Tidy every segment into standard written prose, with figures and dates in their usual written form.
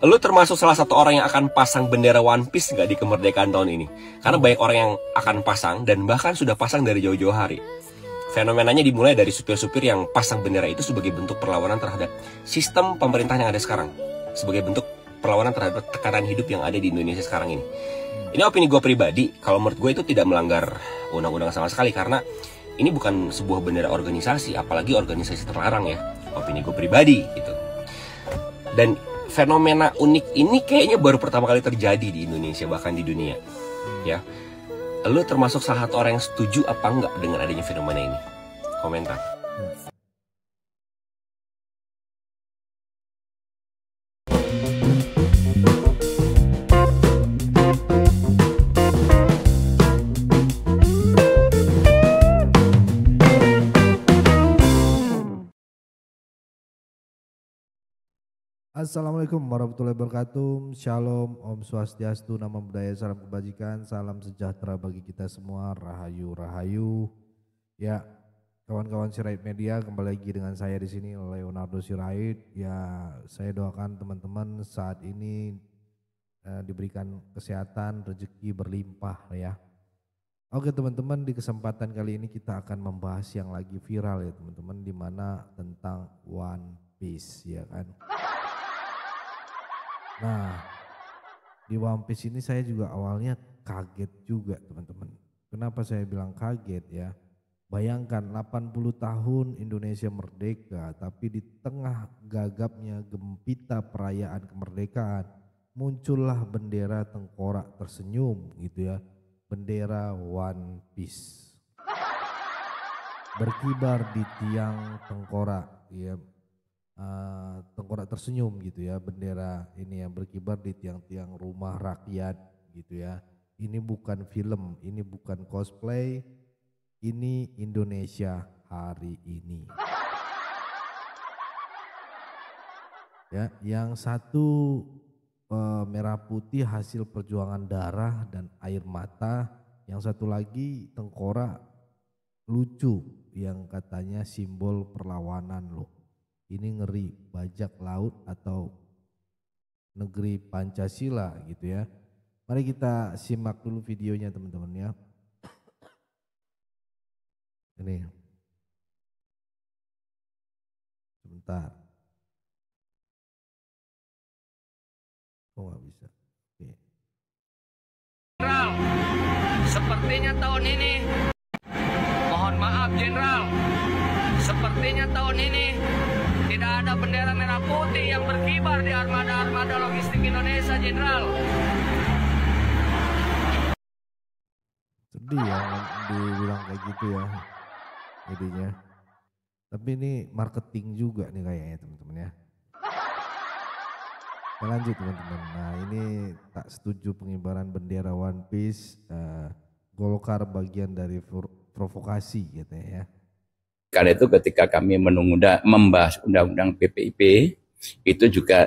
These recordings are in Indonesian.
Lu termasuk salah satu orang yang akan pasang bendera One Piece nggak di kemerdekaan tahun ini? Karena banyak orang yang akan pasang dan bahkan sudah pasang dari jauh-jauh hari. Fenomenanya dimulai dari supir-supir yang pasang bendera itu sebagai bentuk perlawanan terhadap sistem pemerintahan yang ada sekarang. Sebagai bentuk perlawanan terhadap tekanan hidup yang ada di Indonesia sekarang ini. Ini opini gue pribadi, kalau menurut gue itu tidak melanggar undang-undang sama sekali. Karena ini bukan sebuah bendera organisasi, apalagi organisasi terlarang ya. Opini gue pribadi gitu. Dan fenomena unik ini kayaknya baru pertama kali terjadi di Indonesia, bahkan di dunia. Ya, lu termasuk salah satu orang yang setuju apa enggak dengan adanya fenomena ini? Komentar. Assalamualaikum warahmatullahi wabarakatuh. Shalom, Om Swastiastu, Namo Buddhaya, salam kebajikan, salam sejahtera bagi kita semua. Rahayu, rahayu. Ya, kawan-kawan Sirait Media, kembali lagi dengan saya di sini Leonardo Sirait. Ya, saya doakan teman-teman saat ini diberikan kesehatan, rezeki berlimpah ya. Oke teman-teman, di kesempatan kali ini kita akan membahas yang lagi viral ya teman-teman, di mana tentang One Piece ya kan. Nah, di One Piece ini saya juga awalnya kaget juga teman-teman. Kenapa saya bilang kaget ya? Bayangkan 80 tahun Indonesia merdeka, tapi di tengah gagapnya gempita perayaan kemerdekaan, muncullah bendera tengkorak tersenyum gitu ya. Bendera One Piece. Berkibar di tiang tengkorak ya. Tengkorak tersenyum gitu ya, bendera ini yang berkibar di tiang-tiang rumah rakyat gitu ya. Ini bukan film, ini bukan cosplay, ini Indonesia hari ini. Ya, yang satu merah putih hasil perjuangan darah dan air mata, yang satu lagi tengkorak lucu yang katanya simbol perlawanan loh. Ini ngeri, bajak laut atau negeri Pancasila gitu ya. Mari kita simak dulu videonya teman-teman ya. Ini. Sebentar. Oh nggak bisa. Oke. Jenderal, sepertinya tahun ini, mohon maaf Jenderal, sepertinya tahun ini tidak ada bendera merah putih yang berkibar di armada-armada logistik Indonesia, Jenderal. Sedih ya dibilang kayak gitu ya jadinya. Tapi ini marketing juga nih kayaknya teman-teman ya. Kita lanjut teman-teman. Nah ini tak setuju pengibaran bendera One Piece. Golkar bagian dari provokasi katanya ya. Karena itu ketika kami membahas undang-undang PPIP, itu juga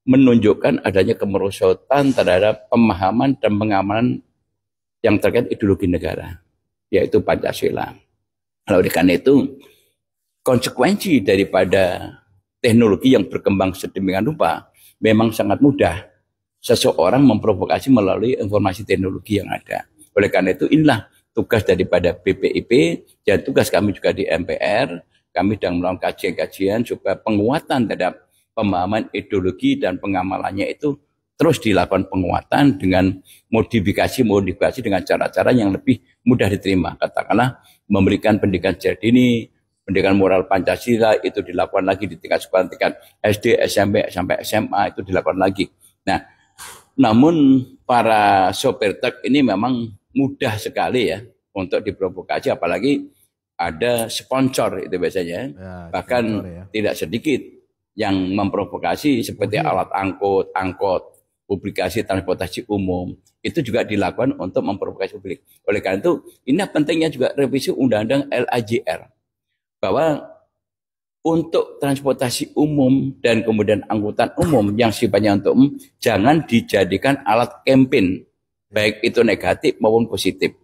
menunjukkan adanya kemerosotan terhadap pemahaman dan pengamanan yang terkait ideologi negara, yaitu Pancasila. Oleh karena itu, konsekuensi daripada teknologi yang berkembang sedemikian rupa, memang sangat mudah seseorang memprovokasi melalui informasi teknologi yang ada. Oleh karena itu, inilah tugas daripada BPIP dan tugas kami juga di MPR. Kami sedang melakukan kajian-kajian supaya penguatan terhadap pemahaman ideologi dan pengamalannya itu terus dilakukan penguatan dengan modifikasi dengan cara-cara yang lebih mudah diterima. Katakanlah memberikan pendidikan sejak dini, pendidikan moral Pancasila itu dilakukan lagi di tingkat sekolah, tingkat SD, SMP, sampai SMA itu dilakukan lagi. Nah, namun para sopir truk ini memang mudah sekali ya untuk diprovokasi, apalagi ada sponsor itu biasanya ya, bahkan ya. Tidak sedikit yang memprovokasi seperti alat angkot, publikasi transportasi umum itu juga dilakukan untuk memprovokasi publik. Oleh karena itu ini pentingnya juga revisi undang-undang LAJR bahwa untuk transportasi umum dan kemudian angkutan umum yang sifatnya untuk umum jangan dijadikan alat campaign, baik itu negatif maupun positif.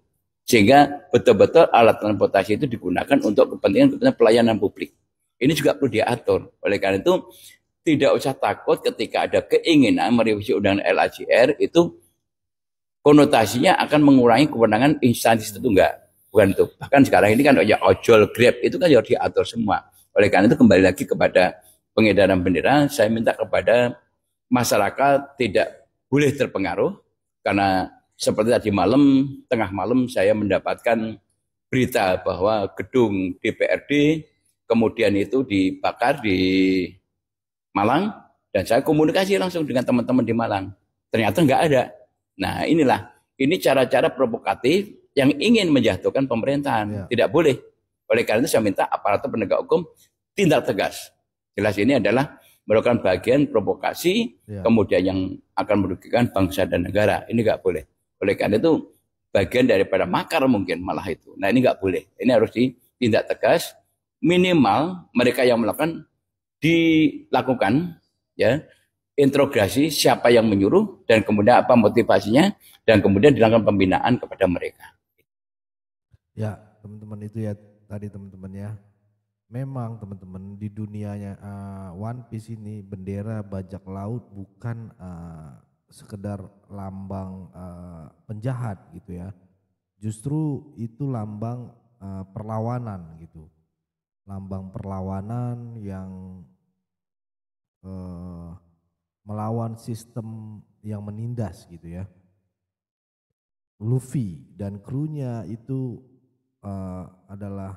Sehingga betul-betul alat transportasi itu digunakan untuk kepentingan pelayanan publik. Ini juga perlu diatur. Oleh karena itu tidak usah takut ketika ada keinginan merevisi undang-undang LHJR itu konotasinya akan mengurangi kewenangan instansi itu, enggak. Bukan itu. Bahkan sekarang ini kan ya ojol, Grab itu kan harus diatur semua. Oleh karena itu kembali lagi kepada pengedaran bendera, saya minta kepada masyarakat tidak boleh terpengaruh karena seperti tadi malam, tengah malam saya mendapatkan berita bahwa gedung DPRD kemudian itu dibakar di Malang dan saya komunikasi langsung dengan teman-teman di Malang. Ternyata enggak ada. Nah ini cara-cara provokatif yang ingin menjatuhkan pemerintahan. Tidak boleh. Oleh karena itu saya minta aparatur penegak hukum tindak tegas. Jelas ini adalah merupakan bagian provokasi, kemudian yang akan merugikan bangsa dan negara. Ini nggak boleh. Oleh karena itu bagian daripada makar mungkin malah itu. Nah ini nggak boleh. Ini harus ditindak tegas. Minimal mereka yang melakukan dilakukan ya interogasi siapa yang menyuruh dan kemudian apa motivasinya dan kemudian dilakukan pembinaan kepada mereka. Ya teman-teman itu ya tadi teman-teman ya. Memang teman-teman di dunianya One Piece ini bendera bajak laut bukan sekedar lambang penjahat gitu ya. Justru itu lambang perlawanan gitu. Lambang perlawanan yang melawan sistem yang menindas gitu ya. Luffy dan krunya itu adalah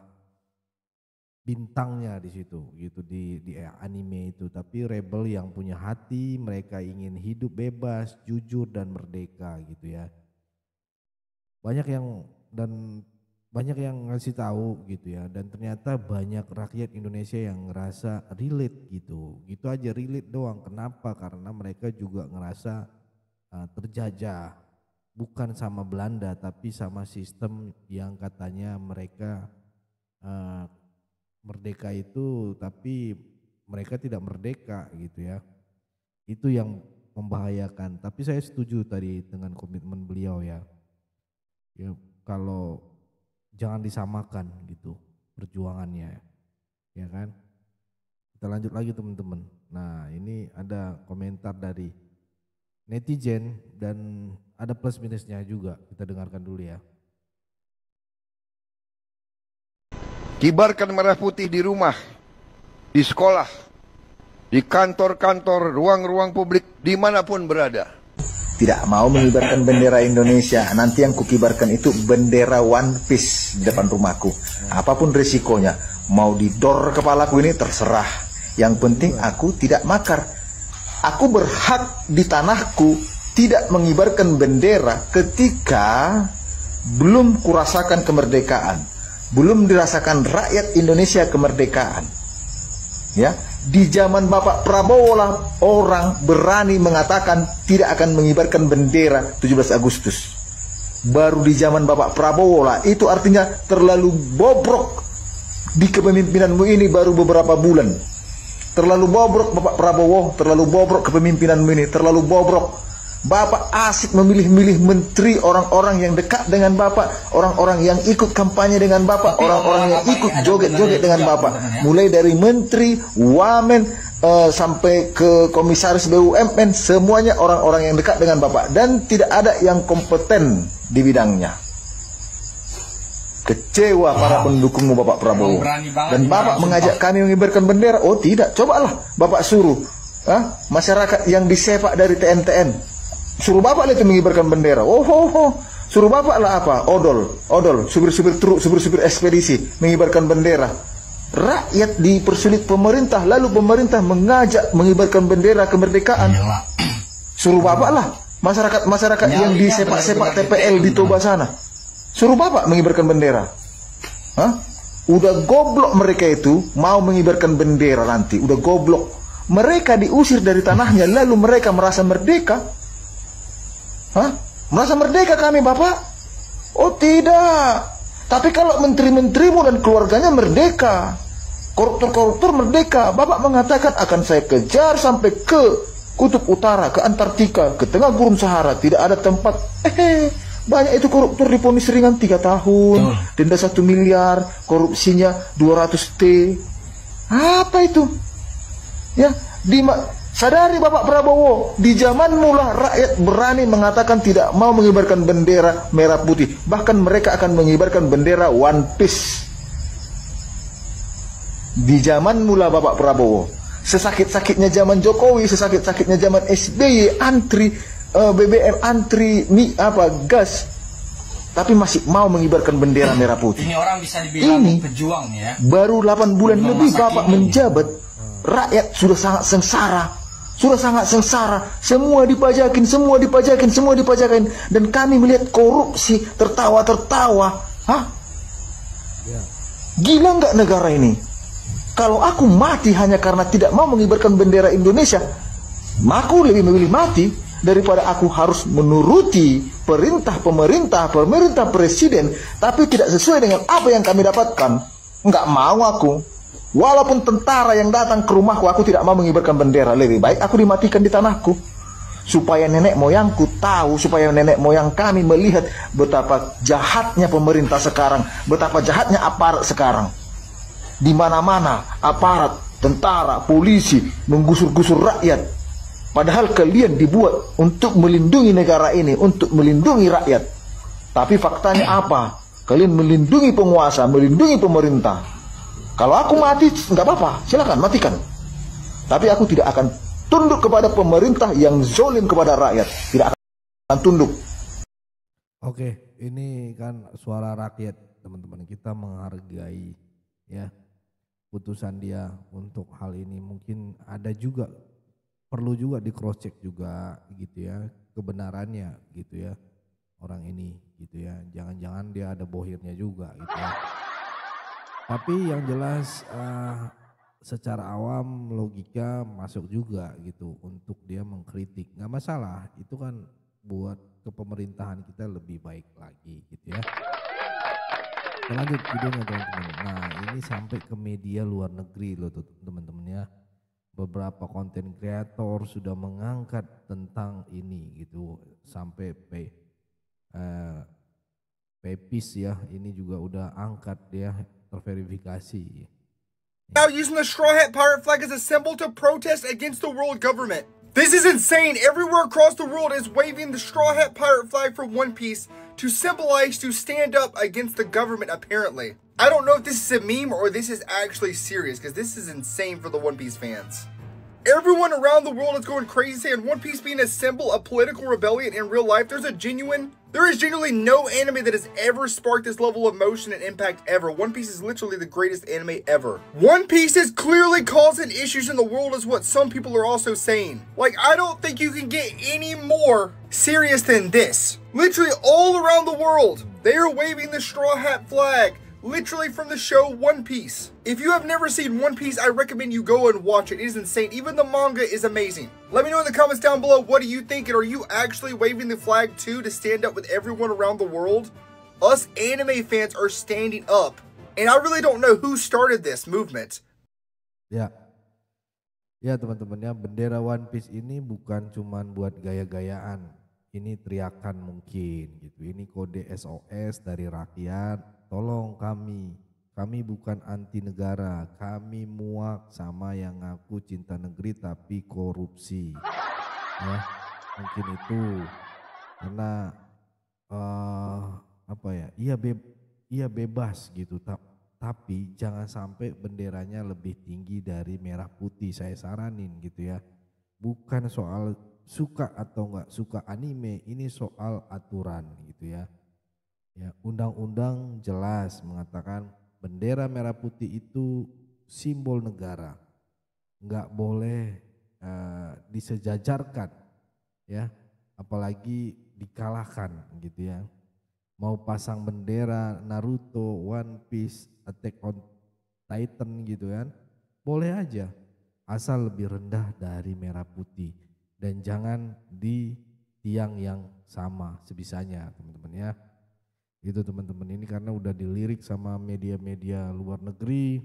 bintangnya di situ gitu di anime itu, tapi rebel yang punya hati, mereka ingin hidup bebas, jujur dan merdeka gitu ya. Banyak yang ngasih tahu gitu ya, dan ternyata banyak rakyat Indonesia yang ngerasa relate gitu aja, relate doang. Kenapa? Karena mereka juga ngerasa terjajah, bukan sama Belanda tapi sama sistem yang katanya mereka merdeka itu, tapi mereka tidak merdeka gitu ya. Itu yang membahayakan. Tapi saya setuju tadi dengan komitmen beliau ya. Ya kalau jangan disamakan gitu perjuangannya, ya kan. Kita lanjut lagi teman-teman. Nah ini ada komentar dari netizen dan ada plus minusnya juga, kita dengarkan dulu ya. Kibarkan merah putih di rumah, di sekolah, di kantor-kantor, ruang-ruang publik, dimanapun berada. Tidak mau mengibarkan bendera Indonesia, nanti yang kukibarkan itu bendera One Piece di depan rumahku. Apapun risikonya, mau didor kepalaku ini terserah. Yang penting aku tidak makar. Aku berhak di tanahku tidak mengibarkan bendera ketika belum kurasakan kemerdekaan. Belum dirasakan rakyat Indonesia kemerdekaan. Ya, di zaman Bapak Prabowo lah orang berani mengatakan tidak akan mengibarkan bendera 17 Agustus. Baru di zaman Bapak Prabowo lah, itu artinya terlalu bobrok di kepemimpinanmu ini baru beberapa bulan. Terlalu bobrok Bapak Prabowo, terlalu bobrok kepemimpinanmu ini, terlalu bobrok. Bapak asik memilih-milih menteri, orang-orang yang dekat dengan Bapak, orang-orang yang ikut kampanye dengan Bapak, orang-orang yang ikut joget-joget dengan Bapak. Mulai dari menteri, wamen, sampai ke komisaris BUMN, semuanya orang-orang yang dekat dengan Bapak. Dan tidak ada yang kompeten di bidangnya. Kecewa para pendukungmu Bapak Prabowo. Dan Bapak mengajak kami mengibarkan bendera. Oh tidak, cobalah Bapak suruh masyarakat yang disepak dari TNTN. Suruh Bapak lah itu mengibarkan bendera. Suruh Bapak lah apa? Odol, supir-supir truk, supir-supir ekspedisi mengibarkan bendera. Rakyat dipersulit pemerintah, lalu pemerintah mengajak mengibarkan bendera kemerdekaan. Suruh Bapak lah masyarakat yang disepak-sepak TPL di Toba sana. Suruh Bapak mengibarkan bendera. Udah goblok mereka itu mau mengibarkan bendera nanti. Udah goblok. Mereka diusir dari tanahnya, lalu mereka merasa merdeka. Merasa merdeka kami Bapak? Oh tidak. Tapi kalau menteri-menterimu dan keluarganya merdeka, koruptor-koruptor merdeka, Bapak mengatakan akan saya kejar sampai ke Kutub Utara, ke Antartika, ke tengah gurun Sahara, tidak ada tempat. Banyak itu koruptor divonis ringan 3 tahun, denda 1 miliar, korupsinya 200 T. Apa itu? Ya, Sadari Bapak Prabowo, di zamanmu lah rakyat berani mengatakan tidak mau mengibarkan bendera merah putih. Bahkan mereka akan mengibarkan bendera One Piece. Di zamanmu lah Bapak Prabowo. Sesakit-sakitnya zaman Jokowi, sesakit-sakitnya zaman SBY, antri BBM, antri gas, tapi masih mau mengibarkan bendera merah putih. Ini orang bisa dibilang pejuang ya. Baru 8 bulan lebih Bapak menjabat, rakyat sudah sangat sengsara. Semua dipajakin. Dan kami melihat korupsi, tertawa. Hah? Gila nggak negara ini? Kalau aku mati hanya karena tidak mau mengibarkan bendera Indonesia, aku lebih memilih mati daripada aku harus menuruti perintah presiden, tapi tidak sesuai dengan apa yang kami dapatkan. Nggak mau aku. Walaupun tentara yang datang ke rumahku, aku tidak mau mengibarkan bendera. Lebih baik aku dimatikan di tanahku. Supaya nenek moyangku tahu, supaya nenek moyang kami melihat betapa jahatnya pemerintah sekarang, betapa jahatnya aparat sekarang. Di mana-mana aparat, tentara, polisi menggusur-gusur rakyat. Padahal kalian dibuat untuk melindungi negara ini, untuk melindungi rakyat. Tapi faktanya apa? Kalian melindungi penguasa, melindungi pemerintah. Kalau aku mati, nggak apa-apa, silakan matikan. Tapi aku tidak akan tunduk kepada pemerintah yang zolim kepada rakyat. Tidak akan tunduk. Oke, ini kan suara rakyat, teman-teman. Kita menghargai ya putusan dia untuk hal ini. Mungkin ada juga, perlu juga di cross check juga gitu ya, kebenarannya gitu ya orang ini gitu ya. Jangan-jangan dia ada bohirnya juga gitu ya. Tapi yang jelas secara awam logika masuk juga gitu untuk dia mengkritik. Nggak masalah, itu kan buat kepemerintahan kita lebih baik lagi gitu ya. Kita lanjut videonya teman-teman. Nah ini sampai ke media luar negeri loh teman-teman ya. Beberapa konten kreator sudah mengangkat tentang ini gitu. Sampai Pepis ya, ini juga udah angkat dia, terverifikasi. Now using the Straw Hat Pirate flag as a symbol to protest against the world government. This is insane. Everywhere across the world is waving the Straw Hat Pirate flag for One Piece to symbolize to stand up against the government, apparently. I don't know if this is a meme or this is actually serious, because this is insane for the One Piece fans. Everyone around the world is going crazy saying One Piece being a symbol of political rebellion in real life. There is genuinely no anime that has ever sparked this level of emotion and impact ever. One Piece is literally the greatest anime ever. One Piece is clearly causing issues in the world is what some people are also saying. Like, I don't think you can get any more serious than this. Literally all around the world, they are waving the Straw Hat flag. Literally from the show One Piece. If you have never seen One Piece, I recommend you go and watch it. It is insane. Even the manga is amazing. Let me know in the comments down below, what do you think? And are you actually waving the flag too to stand up with everyone around the world? Us anime fans are standing up. And I really don't know who started this movement. Ya teman-teman ya, bendera One Piece ini bukan cuman buat gaya-gayaan. Ini teriakan mungkin gitu. Ini kode SOS dari rakyat. Tolong kami bukan anti negara, kami muak sama yang ngaku cinta negeri tapi korupsi. Ya, mungkin itu karena ia bebas gitu, tapi jangan sampai benderanya lebih tinggi dari merah putih. Saya saranin gitu ya, bukan soal suka atau enggak suka anime, ini soal aturan gitu ya. Ya, undang-undang jelas mengatakan bendera merah putih itu simbol negara, nggak boleh disejajarkan, ya, apalagi dikalahkan gitu ya. Mau pasang bendera Naruto, One Piece, Attack on Titan gitu kan, boleh aja, asal lebih rendah dari merah putih dan jangan di tiang yang sama sebisanya, teman-teman ya. Gitu teman-teman, ini karena udah dilirik sama media-media luar negeri,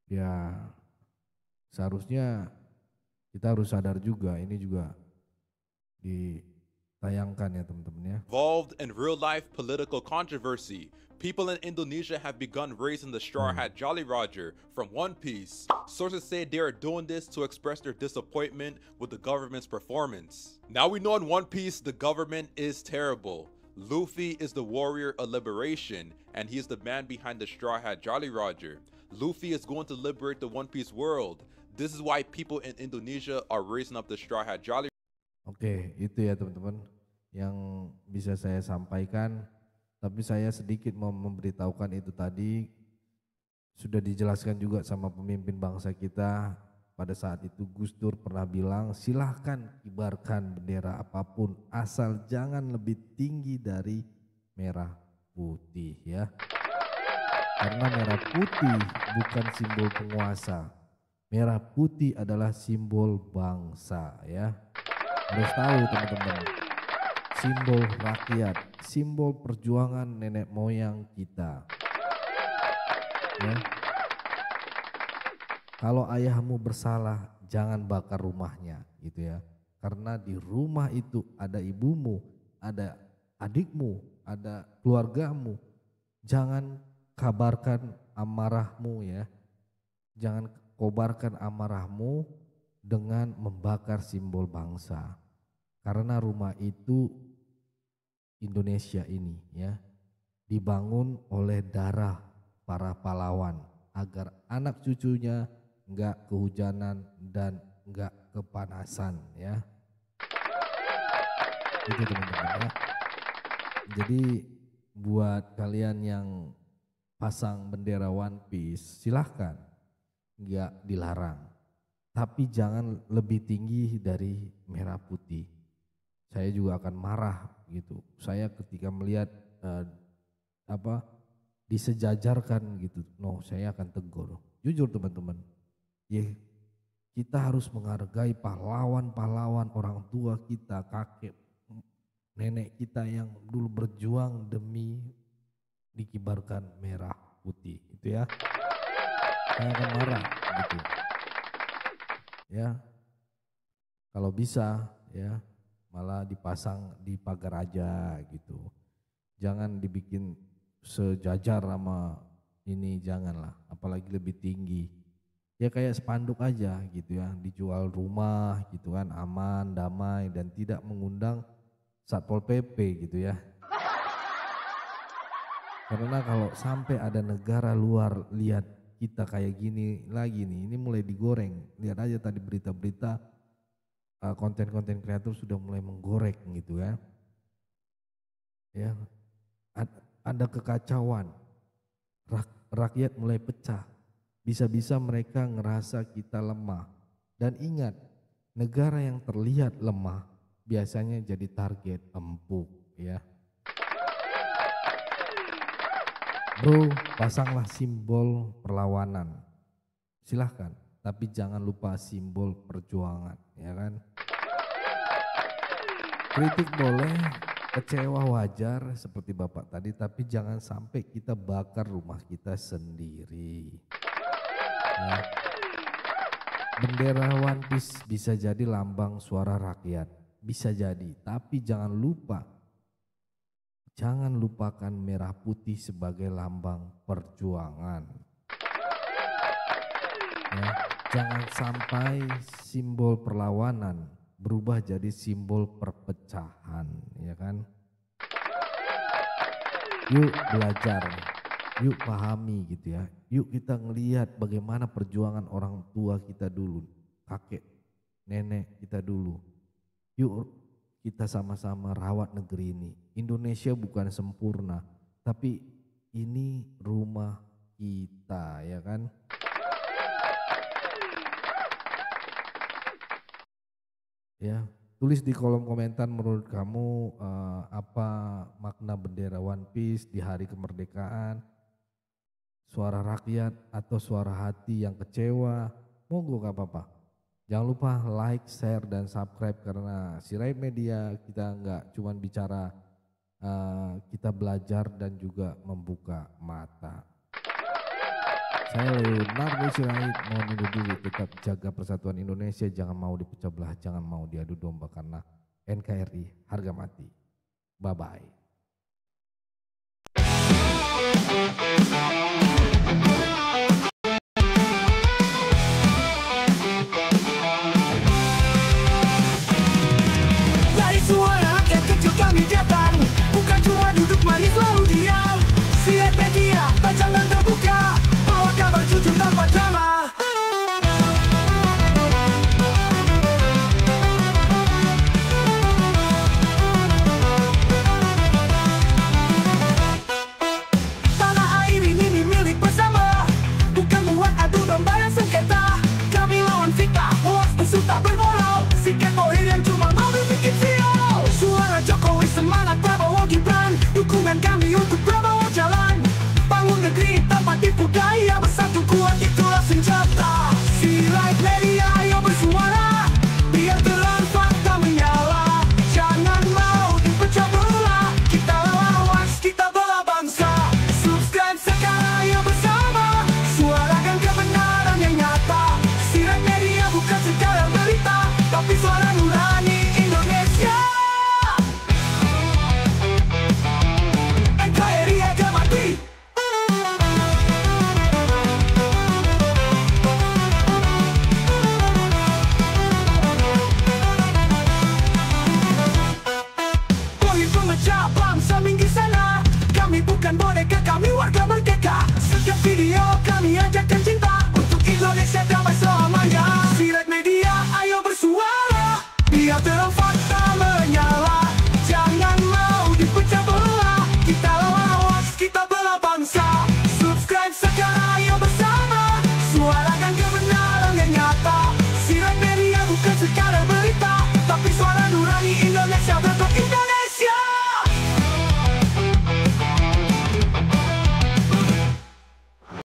ya seharusnya kita harus sadar juga, ini juga tayangkan ya teman-teman ya. Involved in real-life political controversy, people in Indonesia have begun raising the Straw Hat Jolly Roger from One Piece. Sources say they are doing this to express their disappointment with the government's performance. Now we know in One Piece the government is terrible. Luffy is the warrior of liberation, and he is the man behind the Straw Hat Jolly Roger. Luffy is going to liberate the One Piece world. This is why people in Indonesia are raising up the Straw Hat Jolly. Oke, itu ya teman-teman yang bisa saya sampaikan. Tapi saya sedikit mau memberitahukan itu tadi sudah dijelaskan juga sama pemimpin bangsa kita. Pada saat itu Gus Dur pernah bilang silahkan kibarkan bendera apapun asal jangan lebih tinggi dari merah putih ya. Karena merah putih bukan simbol penguasa. Merah putih adalah simbol bangsa ya. Harus tahu teman-teman, simbol rakyat, simbol perjuangan nenek moyang kita. Ya. Kalau ayahmu bersalah, jangan bakar rumahnya, gitu ya. Karena di rumah itu ada ibumu, ada adikmu, ada keluargamu. Jangan kabarkan amarahmu ya. Jangan kobarkan amarahmu dengan membakar simbol bangsa. Karena rumah itu Indonesia ini ya dibangun oleh darah para pahlawan agar anak cucunya enggak kehujanan dan enggak kepanasan ya. Itu teman-teman ya. Jadi buat kalian yang pasang bendera One Piece silahkan, enggak dilarang. Tapi jangan lebih tinggi dari merah putih. Saya juga akan marah gitu. Saya ketika melihat disejajarkan gitu, saya akan tegur. Jujur teman-teman, ya kita harus menghargai pahlawan-pahlawan orang tua kita, kakek, nenek kita yang dulu berjuang demi dikibarkan merah putih, itu ya. Saya akan marah gitu. Ya, kalau bisa ya malah dipasang di pagar aja gitu. Jangan dibikin sejajar sama ini, janganlah, apalagi lebih tinggi. Ya kayak spanduk aja gitu ya, dijual rumah gitu kan, aman, damai dan tidak mengundang Satpol PP gitu ya. Karena kalau sampai ada negara luar lihat kita kayak gini lagi nih, ini mulai digoreng. Lihat aja tadi berita-berita konten-konten kreator sudah mulai menggoreng gitu ya. Ya, ada kekacauan, rakyat mulai pecah. Bisa-bisa mereka ngerasa kita lemah. Dan ingat, negara yang terlihat lemah biasanya jadi target empuk ya. Bro, pasanglah simbol perlawanan. Silahkan, tapi jangan lupa simbol perjuangan, ya kan? Kritik boleh, kecewa wajar seperti Bapak tadi, tapi jangan sampai kita bakar rumah kita sendiri. Ya. Bendera One Piece bisa jadi lambang suara rakyat, bisa jadi, tapi jangan lupakan merah putih sebagai lambang perjuangan. Ya, jangan sampai simbol perlawanan berubah jadi simbol perpecahan, ya kan? Yuk belajar, yuk pahami gitu ya. Yuk kita ngelihat bagaimana perjuangan orang tua kita dulu, kakek, nenek kita dulu. Yuk kita sama-sama rawat negeri ini. Indonesia bukan sempurna, tapi ini rumah kita, ya kan? Ya, tulis di kolom komentar menurut kamu apa makna bendera One Piece di hari kemerdekaan, suara rakyat atau suara hati yang kecewa, monggo gak apa-apa. Jangan lupa like, share, dan subscribe karena Sirait Media kita nggak cuma bicara, kita belajar dan juga membuka mata. Saya Leonardo Sirait mohon undur diri, tetap jaga persatuan Indonesia, jangan mau dipecah belah, jangan mau diadu domba karena NKRI harga mati. Bye-bye. Dari suara rakyat kecil kami datang, bukan cuma duduk manis lalu diam. Siap media, jangan terbuka, bawa kabar jujur tanpa drama. Tanah air ini milik bersama, bukan buat adu domba dan sengketa. Kami lawan fitnah, hoax, musuh tak bermoral, sikat tohir yang cuma mau bikin viral. Suara Jokowi, semangat Prabowo Gibran, dukungan kami untuk Prabowo jalan. Bangun negeri tanpa tipu daya, bersatu kuat itulah senjata. Sirait media ayo bersuara, biar terang fakta menyala. Jangan mau dipecah belah, kita lawan hoax, kita bela bangsa. Subscribe sekarang ayo bersama, suarakan kebenaran yang nyata. Sirait media bukan sekadar berita, tapi suara